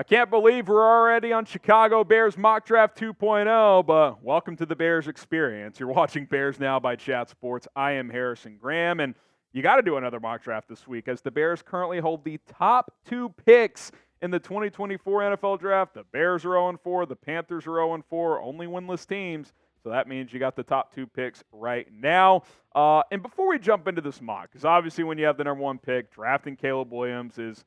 I can't believe we're already on Chicago Bears Mock Draft 2.0, but welcome to the Bears experience. You're watching Bears Now by Chat Sports. I am Harrison Graham, and you got to do another mock draft this week as the Bears currently hold the top 2 picks in the 2024 NFL Draft. The Bears are 0-4, the Panthers are 0-4, only winless teams. So that means you got the top 2 picks right now. And before we jump into this mock, because obviously when you have the number 1 pick, drafting Caleb Williams is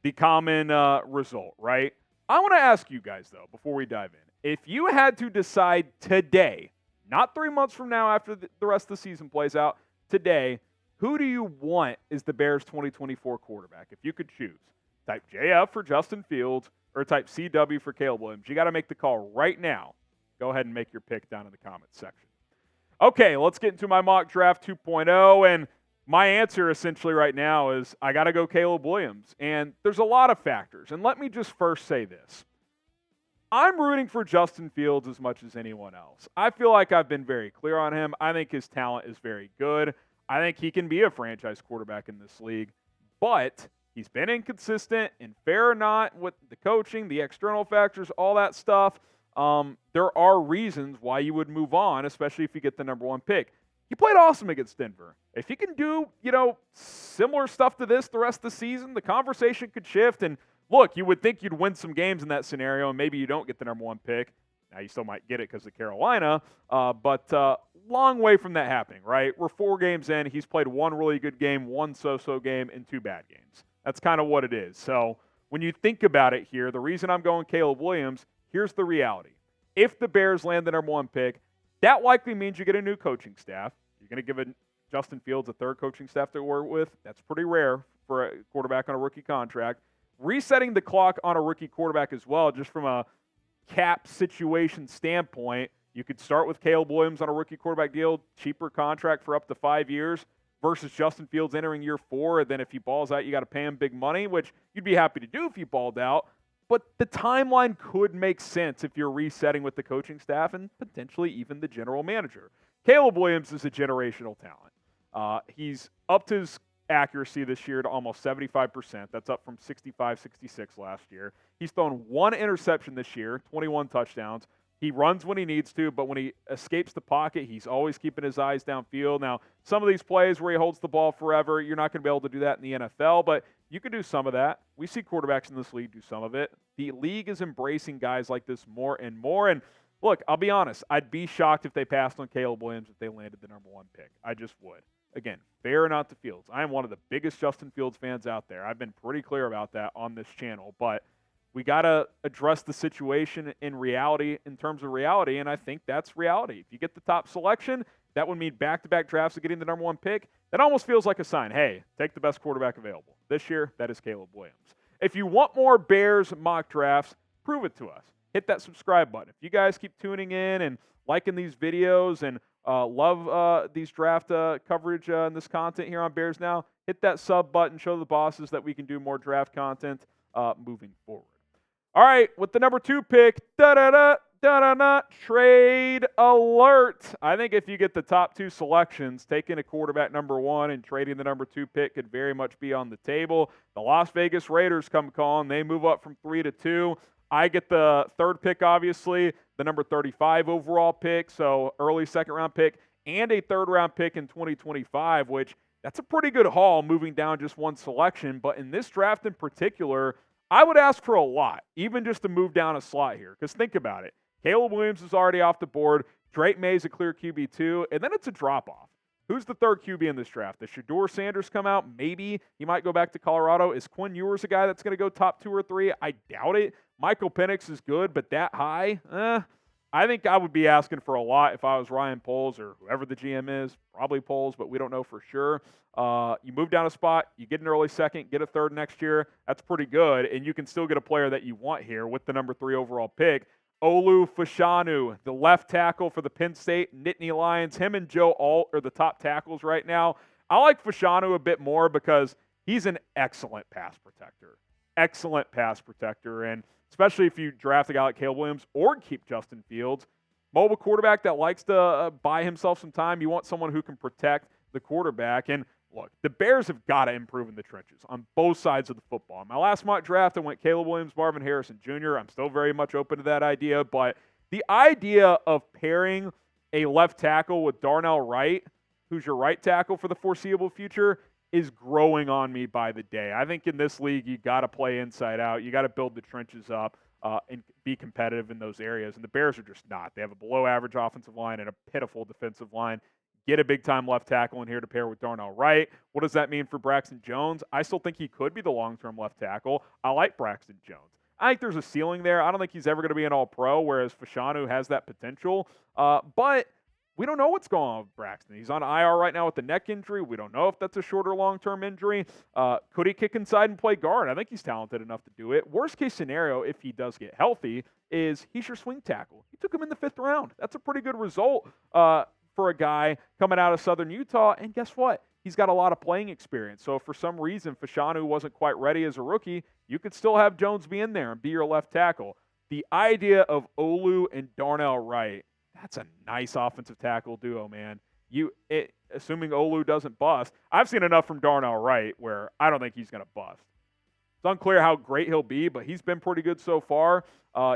the common result, right? I want to ask you guys, though, before we dive in, if you had to decide today, not 3 months from now after the rest of the season plays out, today, who do you want is the Bears' 2024 quarterback? If you could choose, type JF for Justin Fields or type CW for Caleb Williams. You got to make the call right now. Go ahead and make your pick down in the comments section. Okay, let's get into my mock draft 2.0, and my answer essentially right now is I got to go Caleb Williams, and there's a lot of factors, and let me just first say this. I'm rooting for Justin Fields as much as anyone else. I feel like I've been very clear on him. I think his talent is very good. I think he can be a franchise quarterback in this league, but he's been inconsistent, and fair or not with the coaching, the external factors, all that stuff, there are reasons why you would move on, especially if you get the number 1 pick. He played awesome against Denver. If he can do, similar stuff to this the rest of the season, the conversation could shift. And look, you would think you'd win some games in that scenario, and maybe you don't get the number 1 pick. Now, you still might get it because of Carolina, but long way from that happening, right? We're 4 games in. He's played 1 really good game, 1 so-so game, and 2 bad games. That's kind of what it is. So when you think about it here, the reason I'm going Caleb Williams, here's the reality. If the Bears land the number 1 pick, that likely means you get a new coaching staff. You're going to give Justin Fields a 3rd coaching staff to work with. That's pretty rare for a quarterback on a rookie contract. Resetting the clock on a rookie quarterback as well, just from a cap situation standpoint. You could start with Caleb Williams on a rookie quarterback deal, cheaper contract for up to 5 years, versus Justin Fields entering year 4. And then if he balls out, you got to pay him big money, which you'd be happy to do if he balled out. But the timeline could make sense if you're resetting with the coaching staff and potentially even the general manager. Caleb Williams is a generational talent. He's upped his accuracy this year to almost 75%. That's up from 65, 66 last year. He's thrown 1 interception this year, 21 touchdowns. He runs when he needs to, but when he escapes the pocket, he's always keeping his eyes downfield. Now, some of these plays where he holds the ball forever, you're not going to be able to do that in the NFL, but you can do some of that. We see quarterbacks in this league do some of it. The league is embracing guys like this more and more. And look, I'll be honest, I'd be shocked if they passed on Caleb Williams if they landed the number 1 pick. I just would. Again, fair or not to Fields. I am one of the biggest Justin Fields fans out there. I've been pretty clear about that on this channel, but we got to address the situation in reality, in terms of reality, and I think that's reality. If you get the top selection, that would mean back-to-back drafts of getting the number 1 pick. That almost feels like a sign, hey, take the best quarterback available. This year, that is Caleb Williams. If you want more Bears mock drafts, prove it to us. Hit that subscribe button. If you guys keep tuning in and liking these videos and love these draft coverage and this content here on Bears Now, hit that sub button. Show the bosses that we can do more draft content moving forward. All right, with the number 2 pick, trade alert. I think if you get the top 2 selections, taking a quarterback number 1 and trading the number 2 pick could very much be on the table. The Las Vegas Raiders come calling. They move up from 3 to 2. I get the 3rd pick, obviously, the number 35 overall pick, so early 2nd-round pick, and a 3rd-round pick in 2025, which that's a pretty good haul moving down just 1 selection. But in this draft in particular, I would ask for a lot, even just to move down a slot here. Because think about it. Caleb Williams is already off the board. Drake May's a clear QB2, and then it's a drop-off. Who's the 3rd QB in this draft? Does Shedeur Sanders come out? Maybe he might go back to Colorado. Is Quinn Ewers a guy that's going to go top 2 or 3? I doubt it. Michael Penix is good, but that high? I think I would be asking for a lot if I was Ryan Poles or whoever the GM is. Probably Poles, but we don't know for sure. You move down a spot, you get an early 2nd, get a 3rd next year. That's pretty good, and you can still get a player that you want here with the number 3 overall pick. Olu Fashanu, the left tackle for the Penn State Nittany Lions. Him and Joe Alt are the top tackles right now. I like Fashanu a bit more because he's an excellent pass protector. Excellent pass protector, and especially if you draft a guy like Caleb Williams or keep Justin Fields. Mobile quarterback that likes to buy himself some time. You want someone who can protect the quarterback. And look, the Bears have got to improve in the trenches on both sides of the football. In my last mock draft, I went Caleb Williams, Marvin Harrison Jr. I'm still very much open to that idea, but the idea of pairing a left tackle with Darnell Wright, who's your right tackle for the foreseeable future, is growing on me by the day. I think in this league, you got to play inside out. You got to build the trenches up and be competitive in those areas, and the Bears are just not. They have a below-average offensive line and a pitiful defensive line. Get a big-time left tackle in here to pair with Darnell Wright. What does that mean for Braxton Jones? I still think he could be the long-term left tackle. I like Braxton Jones. I think there's a ceiling there. I don't think he's ever going to be an all-pro, whereas Fashanu has that potential. But we don't know what's going on with Braxton. He's on IR right now with the neck injury. We don't know if that's a short or long-term injury. Could he kick inside and play guard? I think he's talented enough to do it. Worst-case scenario, if he does get healthy, is he's your swing tackle. You took him in the 5th round. That's a pretty good result for a guy coming out of Southern Utah, and guess what? He's got a lot of playing experience. So if for some reason Fashanu wasn't quite ready as a rookie, you could still have Jones be in there and be your left tackle. The idea of Olu and Darnell Wright, that's a nice offensive tackle duo, man. Assuming Olu doesn't bust, I've seen enough from Darnell Wright where I don't think he's going to bust. It's unclear how great he'll be, but he's been pretty good so far.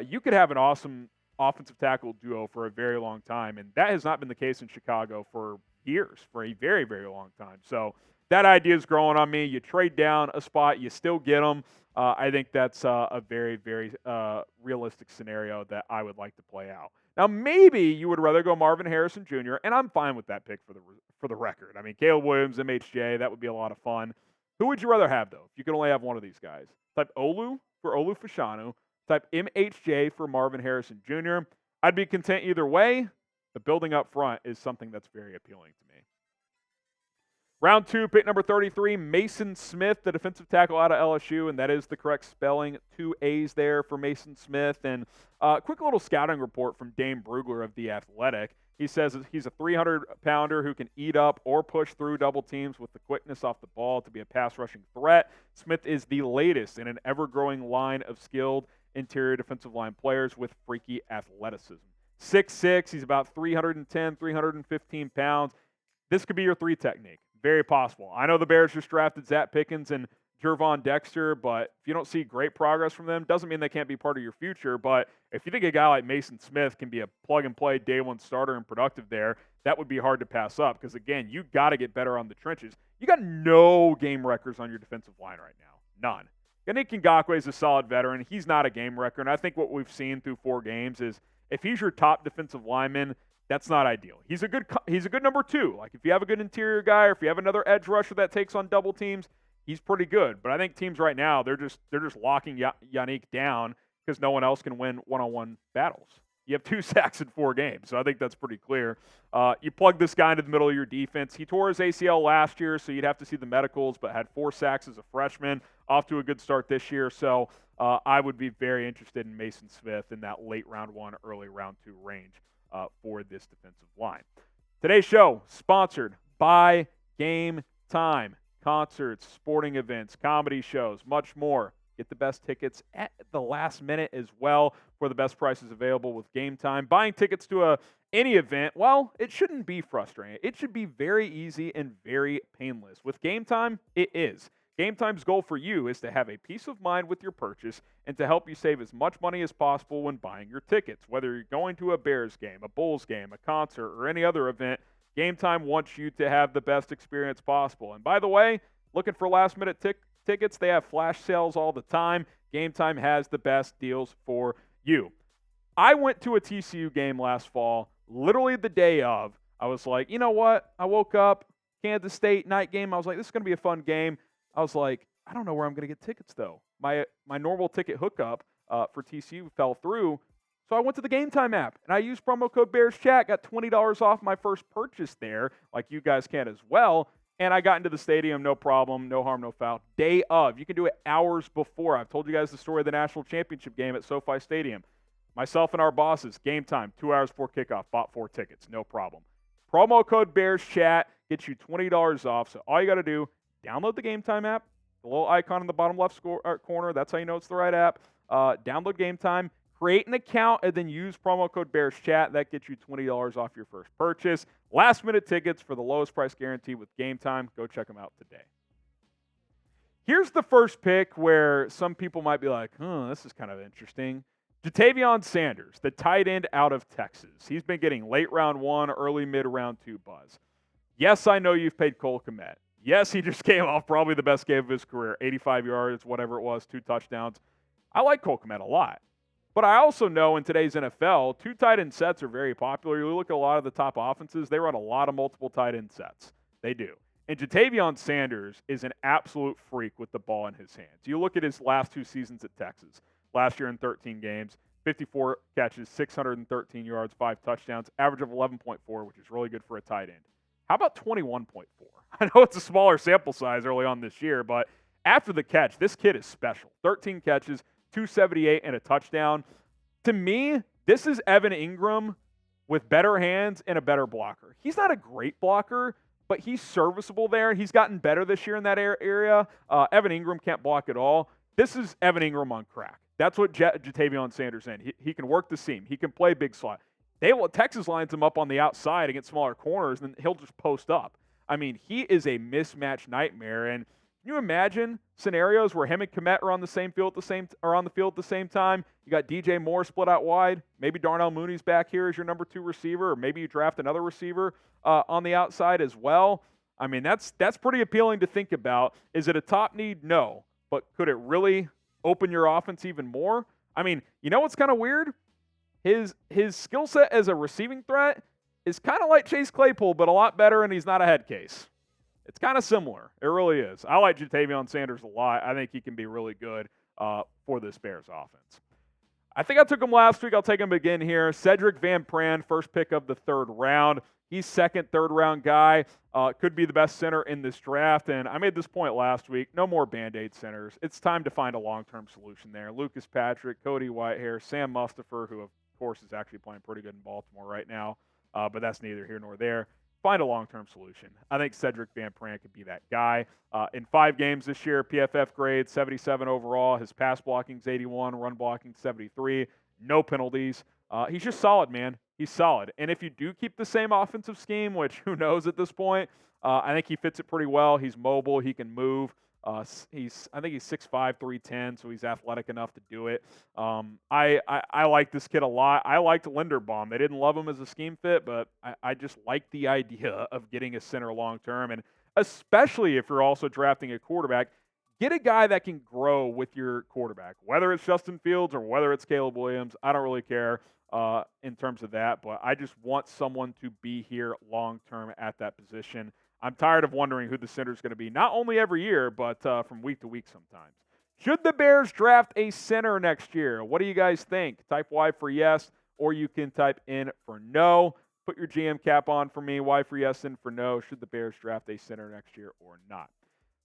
You could have an awesome offensive tackle duo for a very long time, and that has not been the case in Chicago for years, for a very, very long time. So that idea is growing on me. You trade down a spot, you still get them. I think that's a very, very realistic scenario that I would like to play out. Now, maybe you would rather go Marvin Harrison Jr., and I'm fine with that pick for the record. I mean, Caleb Williams, MHJ, that would be a lot of fun. Who would you rather have, though, if you could only have one of these guys? Type Olu for Olu Fashanu. Type MHJ for Marvin Harrison Jr. I'd be content either way. The building up front is something that's very appealing to me. Round 2, pick number 33, Maason Smith, the defensive tackle out of LSU, and that is the correct spelling. 2 A's there for Maason Smith. And quick little scouting report from Dane Brugler of The Athletic. He says he's a 300-pounder who can eat up or push through double teams with the quickness off the ball to be a pass-rushing threat. Smith is the latest in an ever-growing line of skilled interior defensive line players with freaky athleticism. 6'6", he's about 310, 315 pounds. This could be your 3 technique. Very possible. I know the Bears just drafted Zach Pickens and Jervon Dexter, but if you don't see great progress from them, doesn't mean they can't be part of your future. But if you think a guy like Maason Smith can be a plug-and-play day one starter and productive there, that would be hard to pass up because, again, you got to get better on the trenches. You got no game records on your defensive line right now. None. Yannick Ngakoue is a solid veteran. He's not a game wrecker, and I think what we've seen through 4 games is if he's your top defensive lineman, that's not ideal. He's a good number 2. Like if you have a good interior guy or if you have another edge rusher that takes on double teams, he's pretty good. But I think teams right now, they're just locking Yannick down because no one else can win one-on-one battles. You have 2 sacks in 4 games, so I think that's pretty clear. You plug this guy into the middle of your defense. He tore his ACL last year, so you'd have to see the medicals, but had 4 sacks as a freshman, off to a good start this year. So I would be very interested in Maason Smith in that late round 1, early round 2 range for this defensive line. Today's show sponsored by GameTime. Concerts, sporting events, comedy shows, much more. Get the best tickets at the last minute as well for the best prices available with GameTime. Buying tickets to any event, well, it shouldn't be frustrating. It should be very easy and very painless. With GameTime, it is. GameTime's goal for you is to have a peace of mind with your purchase and to help you save as much money as possible when buying your tickets. Whether you're going to a Bears game, a Bulls game, a concert, or any other event, GameTime wants you to have the best experience possible. And by the way, looking for last-minute tickets, they have flash sales all the time. GameTime has the best deals for you. I went to a TCU game last fall, literally the day of. I was like, you know what? I woke up, Kansas State night game. I was like, this is going to be a fun game. I was like, I don't know where I'm going to get tickets, though. My normal ticket hookup for TCU fell through, so I went to the GameTime app, and I used promo code BearsChat, got $20 off my first purchase there, like you guys can as well, and I got into the stadium, no problem, no harm, no foul. Day of. You can do it hours before. I've told you guys the story of the national championship game at SoFi Stadium. Myself and our bosses, GameTime, 2 hours before kickoff, bought 4 tickets, no problem. Promo code BearsChat gets you $20 off, so all you got to do, download the GameTime app, the little icon in the bottom left corner. That's how you know it's the right app. Download GameTime, Create an account and then use promo code BearsChat. That gets you $20 off your first purchase. Last-minute tickets for the lowest price guarantee with GameTime. Go check them out today. Here's the first pick where some people might be like, this is kind of interesting. Ja'Tavion Sanders, the tight end out of Texas. He's been getting late round 1, early mid-round 2 buzz. Yes, I know you've paid Cole Kmet. Yes, he just came off probably the best game of his career, 85 yards, whatever it was, 2 touchdowns. I like Cole Kmet a lot. But I also know in today's NFL, 2 tight end sets are very popular. You look at a lot of the top offenses, they run a lot of multiple tight end sets. They do. And Ja'Tavion Sanders is an absolute freak with the ball in his hands. You look at his last 2 seasons at Texas. Last year in 13 games, 54 catches, 613 yards, 5 touchdowns, average of 11.4, which is really good for a tight end. How about 21.4? I know it's a smaller sample size early on this year, but after the catch, this kid is special. 13 catches, 278, and a touchdown. To me, this is Evan Ingram with better hands and a better blocker. He's not a great blocker, but he's serviceable there. He's gotten better this year in that area. Evan Ingram can't block at all. This is Evan Ingram on crack. That's what Ja'Tavion Sanders in. He can work the seam. He can play big slot. Texas lines him up on the outside against smaller corners, and he'll just post up. I mean, he is a mismatch nightmare. And can you imagine scenarios where him and Kmet are on the field at the same time? You got DJ Moore split out wide. Maybe Darnell Mooney's back here as your number 2 receiver, or maybe you draft another receiver on the outside as well. I mean, that's pretty appealing to think about. Is it a top need? No. But could it really open your offense even more? I mean, you know what's kind of weird? His skill set as a receiving threat is kind of like Chase Claypool, but a lot better, and he's not a head case. It's kind of similar. It really is. I like Ja'Tavion Sanders a lot. I think he can be really good for this Bears offense. I think I took him last week. I'll take him again here. Sedrick Van Pran, first pick of the 3rd round. He's second, 3rd-round guy. Could be the best center in this draft. And I made this point last week. No more Band-Aid centers. It's time to find a long-term solution there. Lucas Patrick, Cody Whitehair, Sam Mustipher, who, of course, is actually playing pretty good in Baltimore right now. But that's neither here nor there. Find a long-term solution. I think Sedrick Van Pran could be that guy. In 5 games this year, PFF grade 77 overall. His pass blocking's 81, run blocking 73. No penalties. He's just solid, man. He's solid. And if you do keep the same offensive scheme, which who knows at this point, I think he fits it pretty well. He's mobile. He can move. I think he's 6'5", 310, so he's athletic enough to do it. I like this kid a lot. I liked Linderbaum. They didn't love him as a scheme fit, but I just like the idea of getting a center long term, and especially if you're also drafting a quarterback, get a guy that can grow with your quarterback, whether it's Justin Fields or whether it's Caleb Williams. I don't really care in terms of that, but I just want someone to be here long term at that position. I'm tired of wondering who the center is going to be, not only every year, but from week to week sometimes. Should the Bears draft a center next year? What do you guys think? Type Y for yes, or you can type in for no. Put your GM cap on for me. Y for yes, in for no. Should the Bears draft a center next year or not?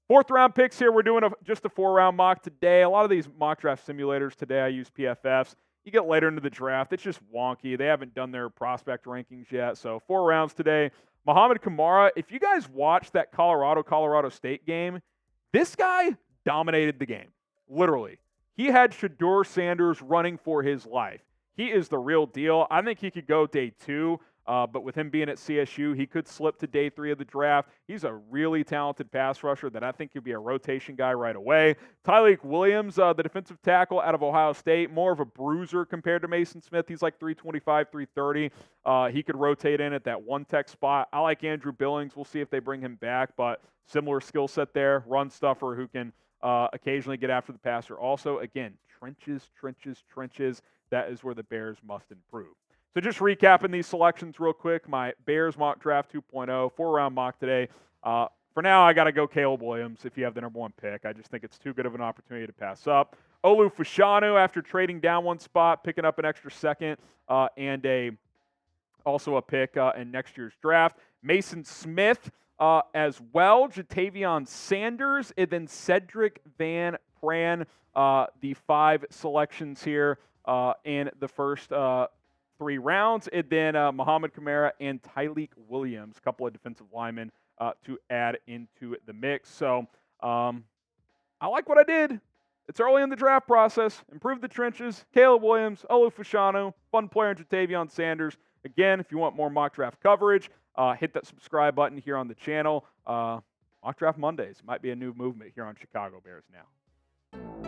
4th round picks here. We're doing just a 4-round mock today. A lot of these mock draft simulators today, I use PFFs. You get later into the draft, it's just wonky. They haven't done their prospect rankings yet. So 4 rounds today. Mohamed Kamara, if you guys watched that Colorado State game, this guy dominated the game, literally. He had Shedeur Sanders running for his life. He is the real deal. I think he could go day 2, but with him being at CSU, he could slip to day 3 of the draft. He's a really talented pass rusher that I think could be a rotation guy right away. Tyleik Williams, the defensive tackle out of Ohio State, more of a bruiser compared to Maason Smith. He's like 325, 330. He could rotate in at that 1-tech spot. I like Andrew Billings. We'll see if they bring him back, but similar skill set there. Run stuffer who can occasionally get after the passer. Also, again, trenches. That is where the Bears must improve. So just recapping these selections real quick, my Bears mock draft 2.0, 4-round mock today. For now, I got to go Caleb Williams if you have the number 1 pick. I just think it's too good of an opportunity to pass up. Olu Fashanu, after trading down 1 spot, picking up an extra second and also a pick in next year's draft. Maason Smith as well. Ja'Tavion Sanders, and then Sedrick Van Pran, the 5 selections here in the first 3 rounds, and then Mohamed Kamara and Tyleik Williams, a couple of defensive linemen to add into the mix. So I like what I did. It's early in the draft process. Improve the trenches. Caleb Williams, Olu Fashanu, fun player in Jatavion Sanders. Again, if you want more mock draft coverage, hit that subscribe button here on the channel. Mock Draft Mondays might be a new movement here on Chicago Bears now.